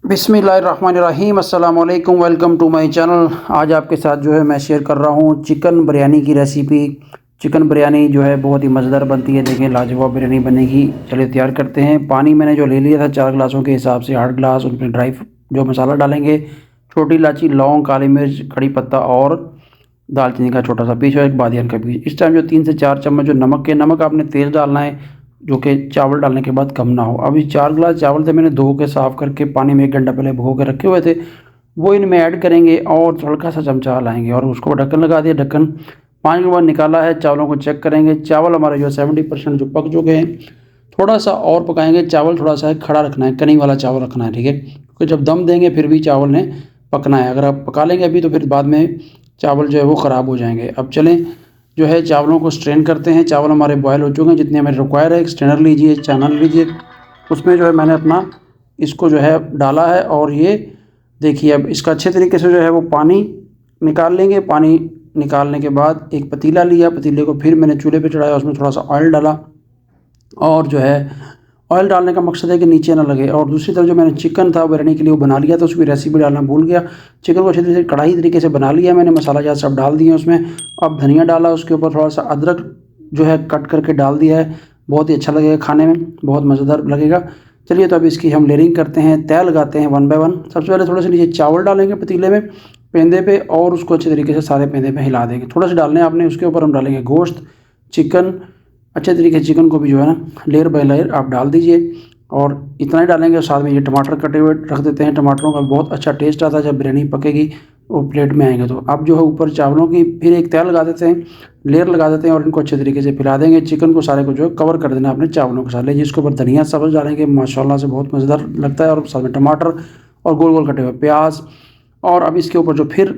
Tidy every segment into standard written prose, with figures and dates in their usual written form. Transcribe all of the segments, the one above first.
बिस्मिल्लाहिर्रहमानिर्रहीम अस्सलाम वालेकुम, वेलकम टू माय चैनल। आज आपके साथ जो है मैं शेयर कर रहा हूँ चिकन बिरयानी की रेसिपी। चिकन बिरयानी जो है बहुत ही मज़ेदार बनती है। देखिए लाजवाब बिरयानी बनेगी। चलिए तैयार करते हैं। पानी मैंने जो ले लिया था 4 गिलासों के हिसाब से 8 गिलास, उसमें जो मसाला डालेंगे, छोटी इलायची, लौंग, काली मिर्च, कड़ी पत्ता और दालचीनी का छोटा सा पीस और एक बादियान का पीस। इस टाइम जो 3 से 4 चम्मच जो नमक आपने तेज़ डालना है, जो कि चावल डालने के बाद कम ना हो। अभी 4 गिलास चावल थे, मैंने धो के साफ़ करके पानी में 1 घंटा पहले भिगो के रखे हुए थे, वो इनमें ऐड करेंगे और हल्का सा चमचा लाएंगे और उसको ढक्कन लगा दिया। ढक्कन 5 मिनट बाद निकाला है। चावलों को चेक करेंगे। चावल हमारे जो 70% जो पक चुके हैं। थोड़ा सा और पकाएंगे। चावल थोड़ा सा खड़ा रखना है, कनी वाला चावल रखना है, ठीक है, क्योंकि जब दम देंगे फिर भी चावल ने पकना है। अगर आप पका लेंगे अभी तो फिर बाद में चावल जो है वो ख़राब हो जाएंगे। अब चलें जो है चावलों को स्ट्रेन करते हैं। चावल हमारे बॉयल हो चुके हैं, जितने हमें रिक्वायर है। एक स्ट्रेनर लीजिए, चैनल लीजिए, उसमें जो है मैंने अपना इसको जो है डाला है और ये देखिए अब इसका अच्छे तरीके से जो है वो पानी निकाल लेंगे। पानी निकालने के बाद एक पतीला लिया, पतीले को फिर मैंने चूल्हे पे चढ़ाया, उसमें थोड़ा सा ऑयल डाला और जो है ऑयल डालने का मकसद है कि नीचे ना लगे। और दूसरी तरफ जो मैंने चिकन था बिरयानी के लिए वो बना लिया था, उसकी रेसिपी डालना भूल गया। चिकन को अच्छे तरीके से कढ़ाई तरीके से बना लिया मैंने, मसाला जहाँ सब डाल दिए उसमें। अब धनिया डाला, उसके ऊपर थोड़ा सा अदरक जो है कट करके डाल दिया है। बहुत ही अच्छा लगेगा खाने में, बहुत मज़ेदार लगेगा। चलिए तो अब इसकी हम लेयरिंग करते हैं, तय लगाते हैं 1 बाय 1। सबसे पहले थोड़े से नीचे चावल डालेंगे पतीले में, पेंदे पे, और उसको अच्छे तरीके से सारे पेंदे पे हिला देंगे। थोड़ा सा डालने आपने, उसके ऊपर हम डालेंगे गोश्त, चिकन। अच्छे तरीके से चिकन को भी जो है ना लेयर बाय लेयर आप डाल दीजिए और इतना ही डालेंगे। साथ में ये टमाटर कटे हुए रख देते हैं। टमाटरों का बहुत अच्छा टेस्ट आता है जब बिरयानी पकेगी वो प्लेट में आएंगे। तो अब जो है ऊपर चावलों की फिर एक तय लगा देते हैं, लेयर लगा देते हैं और इनको अच्छे तरीके से फैला देंगे। चिकन को सारे को जो है कवर कर देना अपने चावलों के साथ। ले जिसके ऊपर धनिया सब्ज़ डालेंगे, माशाल्लाह से बहुत मज़ेदार लगता है। और साथ में टमाटर और गोल गोल कटे हुए प्याज। और अब इसके ऊपर जो फिर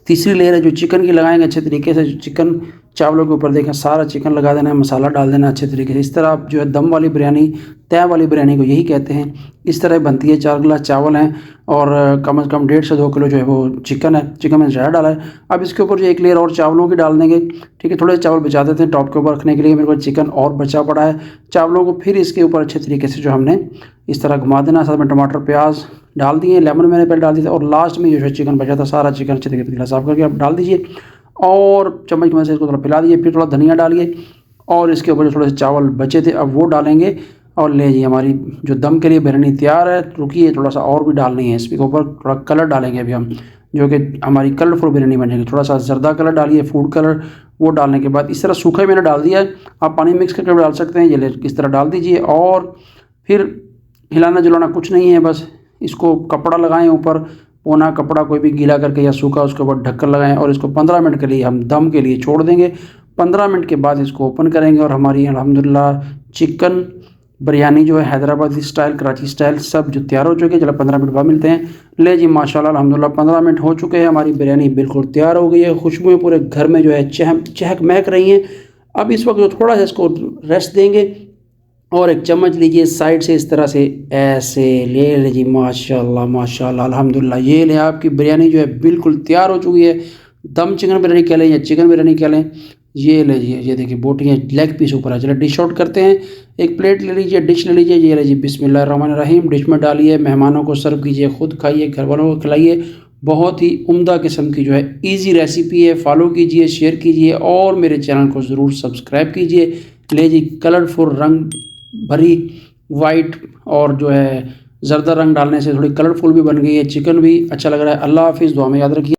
तीसरी लेयर है जो चिकन की लगाएंगे अच्छे तरीके से। चिकन चावलों के ऊपर देखें, सारा चिकन लगा देना है, मसाला डाल देना अच्छे तरीके से। इस तरह आप जो है दम वाली बिरयानी, तय वाली बिरयानी को यही कहते हैं। इस तरह बनती है। 4 गिलास चावल हैं और कम से कम 1.5 से 2 किलो जो है वो चिकन है। चिकन में ज़्यादा डाला है। अब इसके ऊपर जो एक लेयर और चावलों की डाल देंगे, ठीक है। थोड़े चावल बचा देते हैं टॉप के ऊपर रखने के लिए। मेरे पास चिकन और बचा पड़ा है। चावलों को फिर इसके ऊपर अच्छे तरीके से जो हमने इस तरह घुमा देना। साथ में टमाटर प्याज डाल दिए, लेमन मैंने पहले डाल दिया था और लास्ट में जो है चिकन बचा था, सारा चिकन अच्छे तरीके से पतीला साफ़ करके आप डाल दीजिए और चम्मच की मदद से इसको थोड़ा पिला दीजिए। फिर थोड़ा धनिया डालिए और इसके ऊपर जो थोड़े से चावल बचे थे अब वो डालेंगे और ले जी हमारी जो दम के लिए बिरयानी तैयार है। रुकिए, थोड़ा सा और भी डालनी है इसके ऊपर, थोड़ा कलर डालेंगे अभी हम, जो कि हमारी कलरफुल बिरयानी बनेगी। थोड़ा सा जर्दा कलर डालिए, फूड कलर, वो डालने के बाद इस तरह सूखा ही मैंने डाल दिया है। आप पानी मिक्स करके डाल सकते हैं। ये ले इस तरह डाल दीजिए और फिर हिलाना जुलाना कुछ नहीं है, बस इसको कपड़ा लगाएं ऊपर, पोना कपड़ा कोई भी गीला करके या सूखा, उसके ऊपर ढक्कन लगाएं और इसको 15 मिनट के लिए हम दम के लिए छोड़ देंगे। 15 मिनट के बाद इसको ओपन करेंगे और हमारी अल्हम्दुलिल्लाह चिकन बिरयानी जो है हैदराबादी स्टाइल, कराची स्टाइल सब जो तैयार हो चुके हैं। चलो 15 मिनट बाद मिलते हैं। ले जी माशाल्लाह अल्हम्दुलिल्लाह 15 मिनट हो चुके हैं, हमारी बिरयानी बिल्कुल तैयार हो गई है। खुशबुएँ पूरे घर में जो है चहक महक रही हैं। अब इस वक्त जो थोड़ा सा इसको रेस्ट देंगे और एक चम्मच लीजिए साइड से इस तरह से ऐसे ले लीजिए। माशाल्लाह माशाल्लाह अल्हम्दुलिल्लाह, ये ले आपकी बिरयानी जो है बिल्कुल तैयार हो चुकी है। दम चिकन बिरयानी कह लें या चिकन बिरयानी कह लें, ये लीजिए। ये देखिए बोटियाँ, लेग पीस ऊपर है। चलिए डिश आउट करते हैं। एक प्लेट ले लीजिए, डिश ले लीजिए। ये लीजिए, बिस्मिल्लाहिर्रहमानिर्रहीम। डिश में डालिए, मेहमानों को सर्व कीजिए, खुद खाइए, घर वालों को खिलाइए। बहुत ही उम्दा किस्म की जो है ईजी रेसिपी है। फॉलो कीजिए, शेयर कीजिए और मेरे चैनल को ज़रूर सब्सक्राइब कीजिए। ले जी कलरफुल रंग भरी वाइट और जो है ज़र्दा रंग डालने से थोड़ी कलरफुल भी बन गई है। चिकन भी अच्छा लग रहा है। अल्लाह हाफिज़, दुआ में याद रखिए।